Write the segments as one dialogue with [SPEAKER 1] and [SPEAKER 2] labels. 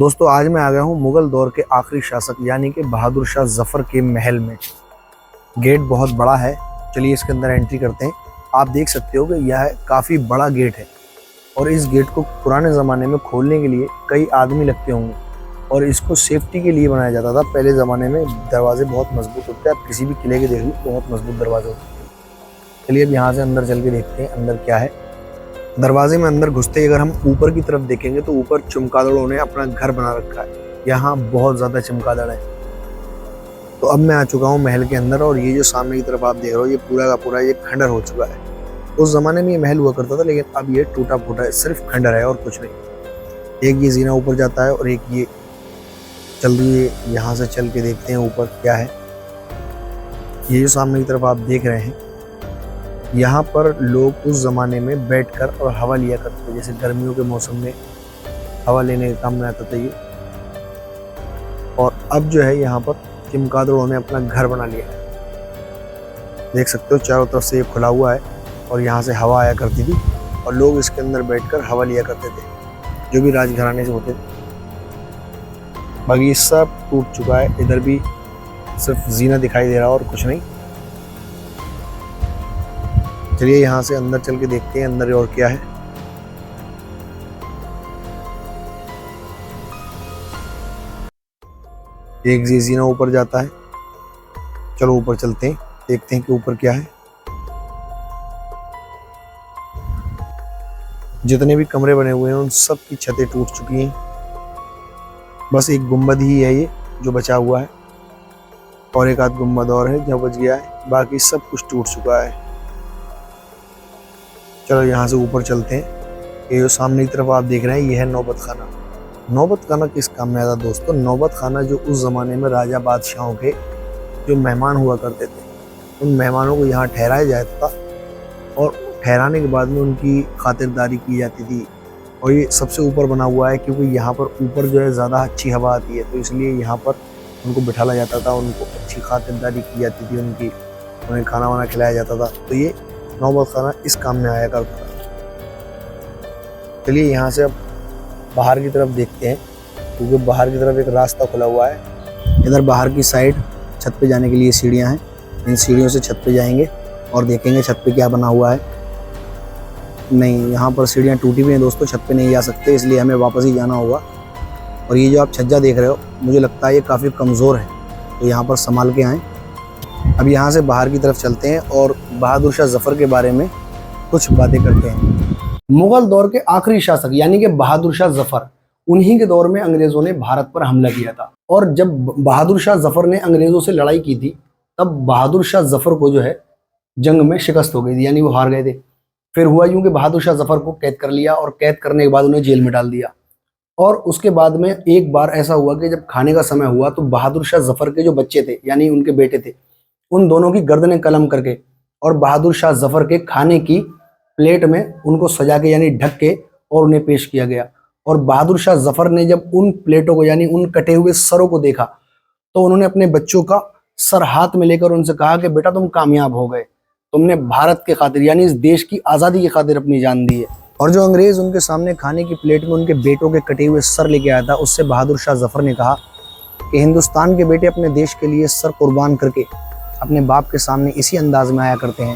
[SPEAKER 1] दोस्तों आज मैं आ गया हूँ मुगल दौर के आखिरी शासक यानी कि बहादुर शाह जफर के महल में। गेट बहुत बड़ा है, चलिए इसके अंदर एंट्री करते हैं। आप देख सकते हो कि यह काफ़ी बड़ा गेट है और इस गेट को पुराने ज़माने में खोलने के लिए कई आदमी लगते होंगे और इसको सेफ्टी के लिए बनाया जाता था। पहले ज़माने में दरवाजे बहुत मजबूत होते हैं, आप किसी भी किले के देख लो बहुत मजबूत दरवाजे होते हैं। चलिए अब यहाँ से अंदर चल के देखते हैं अंदर क्या है। दरवाजे में अंदर घुसते ही अगर हम ऊपर की तरफ देखेंगे तो ऊपर चमगादड़ों ने अपना घर बना रखा है। यहाँ बहुत ज़्यादा चमगादड़ है। तो अब मैं आ चुका हूँ महल के अंदर और ये जो सामने की तरफ आप देख रहे हो ये पूरा का पूरा ये खंडर हो चुका है। उस ज़माने में ये महल हुआ करता था लेकिन अब ये टूटा फूटा है, सिर्फ खंडर है और कुछ नहीं। एक ये जीना ऊपर जाता है और एक ये चल रही है। यहाँ से चल के देखते हैं ऊपर क्या है। ये जो सामने की तरफ आप देख रहे हैं यहाँ पर लोग उस ज़माने में बैठकर और हवा लिया करते थे, जैसे गर्मियों के मौसम में हवा लेने का काम में आता था ये। और अब जो है यहाँ पर चमगादड़ों ने अपना घर बना लिया है। देख सकते हो चारों तरफ से ये खुला हुआ है और यहाँ से हवा आया करती थी और लोग इसके अंदर बैठकर हवा लिया करते थे, जो भी राजघराने से होते थे। बाकी ये सब टूट चुका है, इधर भी सिर्फ जीना दिखाई दे रहा और कुछ नहीं। चलिए यहाँ से अंदर चल के देखते हैं अंदर और क्या है। एक जीना ऊपर जाता है, चलो ऊपर चलते हैं देखते हैं कि ऊपर क्या है। जितने भी कमरे बने हुए हैं उन सब की छतें टूट चुकी हैं, बस एक गुंबद ही है ये जो बचा हुआ है और एक आध गुंबद और है जो बच गया है, बाकी सब कुछ टूट चुका है। चलो यहाँ से ऊपर चलते हैं। ये जो सामने की तरफ आप देख रहे हैं ये है नौबत खाना। नौबत खाना किस काम में आता दोस्तों? नौबत खाना जो उस ज़माने में राजा बादशाहों के जो मेहमान हुआ करते थे उन मेहमानों को यहाँ ठहराया जाता था और ठहराने के बाद में उनकी खातिरदारी की जाती थी। और ये सबसे ऊपर बना हुआ है क्योंकि यहाँ पर ऊपर जो है ज़्यादा अच्छी हवा आती है, तो इसलिए यहाँ पर उनको बिठाला जाता था, उनको अच्छी खातिरदारी की जाती थी, उन्हें खाना वाना खिलाया जाता था। तो ये नौबत खाना इस काम में आया करता था। चलिए यहाँ से अब बाहर की तरफ देखते हैं क्योंकि बाहर की तरफ एक रास्ता खुला हुआ है। इधर बाहर की साइड छत पे जाने के लिए सीढ़ियाँ हैं, इन सीढ़ियों से छत पे जाएंगे और देखेंगे छत पे क्या बना हुआ है। नहीं, यहाँ पर सीढ़ियाँ टूटी हुई हैं दोस्तों, छत पे नहीं जा सकते, इसलिए हमें वापस ही जाना होगा। और ये जो आप छज्जा देख रहे हो मुझे लगता है ये काफ़ी कमज़ोर है, तो यहाँ पर संभाल के आएँ। अब यहाँ से बाहर की तरफ चलते हैं और बहादुर शाह जफर के बारे में कुछ बातें करते हैं। मुगल दौर के आखिरी शासक यानी कि बहादुर शाह जफर, उन्हीं के दौर में अंग्रेजों ने भारत पर हमला किया था। और जब बहादुर शाह जफर ने अंग्रेजों से लड़ाई की थी तब बहादुर शाह जफर को जो है जंग में शिकस्त हो गई थी, यानी वो हार गए थे। फिर हुआ यूं कि बहादुर शाह जफर को कैद कर लिया और कैद करने के बाद उन्हें जेल में डाल दिया। और उसके बाद में एक बार ऐसा हुआ कि जब खाने का समय हुआ तो बहादुर शाह जफर के जो बच्चे थे यानी उनके बेटे थे, उन दोनों की गर्दनें कलम करके और बहादुर शाह जफर के खाने की प्लेट में उनको सजा के यानी ढक के और उन्हें पेश किया गया। और बहादुर शाह जफर ने जब उन प्लेटों को यानी उन कटे हुए सरों को देखा तो उन्होंने अपने बच्चों का सर हाथ में लेकर उनसे कहा कि बेटा तुम कामयाब हो गए, तुमने भारत के खातिर यानी इस देश की आज़ादी की खातिर अपनी जान दी है। और जो अंग्रेज उनके सामने खाने की प्लेट में उनके बेटों के कटे हुए सर लेके आया था, उससे बहादुर शाह जफर ने कहा कि हिंदुस्तान के बेटे अपने देश के लिए सर कुर्बान करके अपने बाप के सामने इसी अंदाज में आया करते हैं।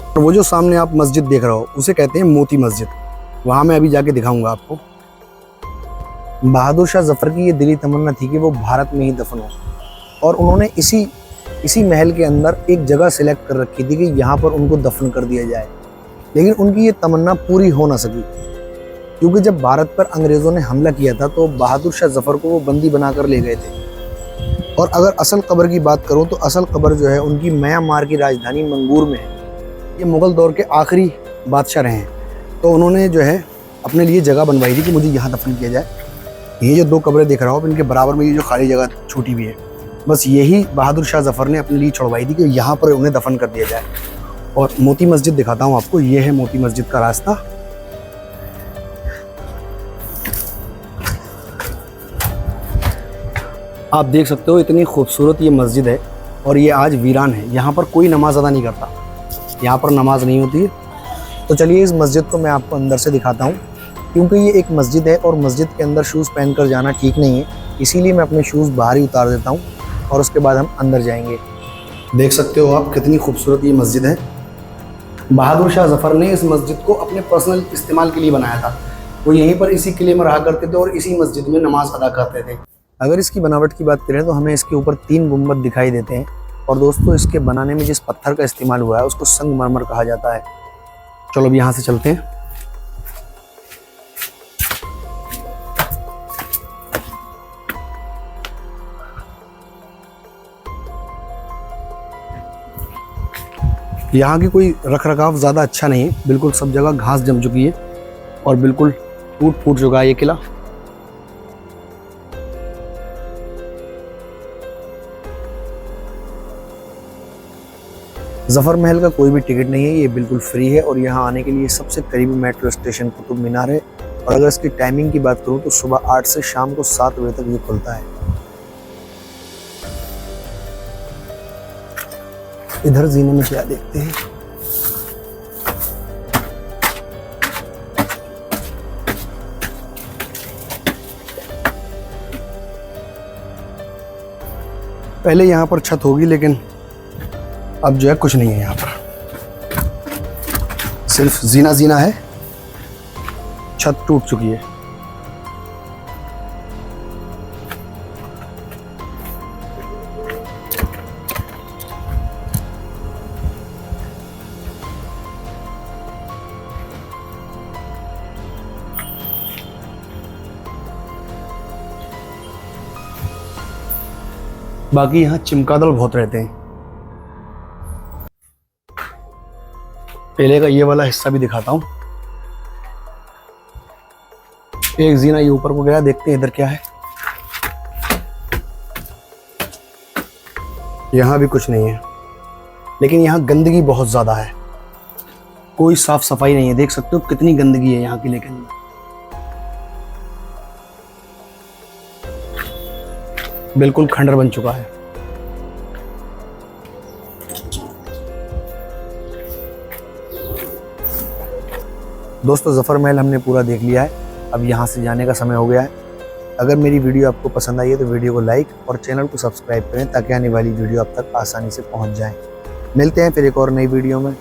[SPEAKER 1] और वो जो सामने आप मस्जिद देख रहे हो उसे कहते हैं मोती मस्जिद, वहाँ मैं अभी जाके दिखाऊंगा आपको। बहादुर शाह जफर की ये दिली तमन्ना थी कि वो भारत में ही दफन हो और उन्होंने इसी महल के अंदर एक जगह सिलेक्ट कर रखी थी कि यहाँ पर उनको दफन कर दिया जाए। लेकिन उनकी ये तमन्ना पूरी हो ना सकी क्योंकि जब भारत पर अंग्रेज़ों ने हमला किया था तो बहादुर शाह जफर को वो बंदी बनाकर ले गए थे। और अगर असल कब्र की बात करूं तो असल कब्र जो है उनकी म्यांमार की राजधानी मंगूर में है। ये मुग़ल दौर के आखिरी बादशाह रहे हैं, तो उन्होंने जो है अपने लिए जगह बनवाई थी कि मुझे यहाँ दफन किया जाए। ये जो दो कब्रें दिख रहा हो इनके बराबर में ये जो खाली जगह छूटी हुई है, बस यही बहादुर शाह जफर ने अपने लिए छुड़वाई थी कि यहाँ पर उन्हें दफन कर दिया जाए। और मोती मस्जिद दिखाता हूँ आपको, ये है मोती मस्जिद का रास्ता। आप देख सकते हो इतनी खूबसूरत ये मस्जिद है और ये आज वीरान है, यहाँ पर कोई नमाज अदा नहीं करता, यहाँ पर नमाज नहीं होती है। तो चलिए इस मस्जिद को मैं आपको अंदर से दिखाता हूँ क्योंकि ये एक मस्जिद है और मस्जिद के अंदर शूज़ पहनकर जाना ठीक नहीं है, इसीलिए मैं अपने शूज़ बाहर ही उतार देता हूँ और उसके बाद हम अंदर जाएंगे। देख सकते हो आप कितनी खूबसूरत ये मस्जिद है। बहादुर शाह जफ़र ने इस मस्जिद को अपने पर्सनल इस्तेमाल के लिए बनाया था। वो यहीं पर इसी किले में रहा करते थे और इसी मस्जिद में नमाज अदा करते थे। अगर इसकी बनावट की बात करें तो हमें इसके ऊपर 3 गुंबद दिखाई देते हैं और दोस्तों इसके बनाने में जिस पत्थर का इस्तेमाल हुआ है उसको संगमरमर कहा जाता है। चलो अब यहाँ से चलते हैं। यहाँ की कोई रखरखाव ज़्यादा अच्छा नहीं है, बिल्कुल सब जगह घास जम चुकी है और बिल्कुल टूट फूट चुका है ये किला। जफ़र महल का कोई भी टिकट नहीं है, ये बिल्कुल फ्री है और यहाँ आने के लिए सबसे करीबी मेट्रो स्टेशन कुतुब मीनार है। और अगर इसकी टाइमिंग की बात करूँ तो सुबह 8 से शाम को 7 बजे तक ये खुलता है। इधर जीने में क्या देखते हैं। पहले यहाँ पर छत होगी लेकिन अब जो है कुछ नहीं है, यहाँ पर सिर्फ जीना जीना है, छत टूट चुकी है। बाकी यहाँ चिमकादड़ बहुत रहते हैं। पहले का ये वाला हिस्सा भी दिखाता हूँ। एक जीना ये ऊपर को गया, देखते हैं इधर क्या है। यहाँ भी कुछ नहीं है, लेकिन यहाँ गंदगी बहुत ज़्यादा है, कोई साफ सफाई नहीं है। देख सकते हो कितनी गंदगी है यहाँ किले के अंदर। बिल्कुल खंडर बन चुका है। दोस्तों जफ़र महल हमने पूरा देख लिया है, अब यहाँ से जाने का समय हो गया है। अगर मेरी वीडियो आपको पसंद आई है तो वीडियो को लाइक और चैनल को सब्सक्राइब करें ताकि आने वाली वीडियो आप तक आसानी से पहुँच जाए। मिलते हैं फिर एक और नई वीडियो में।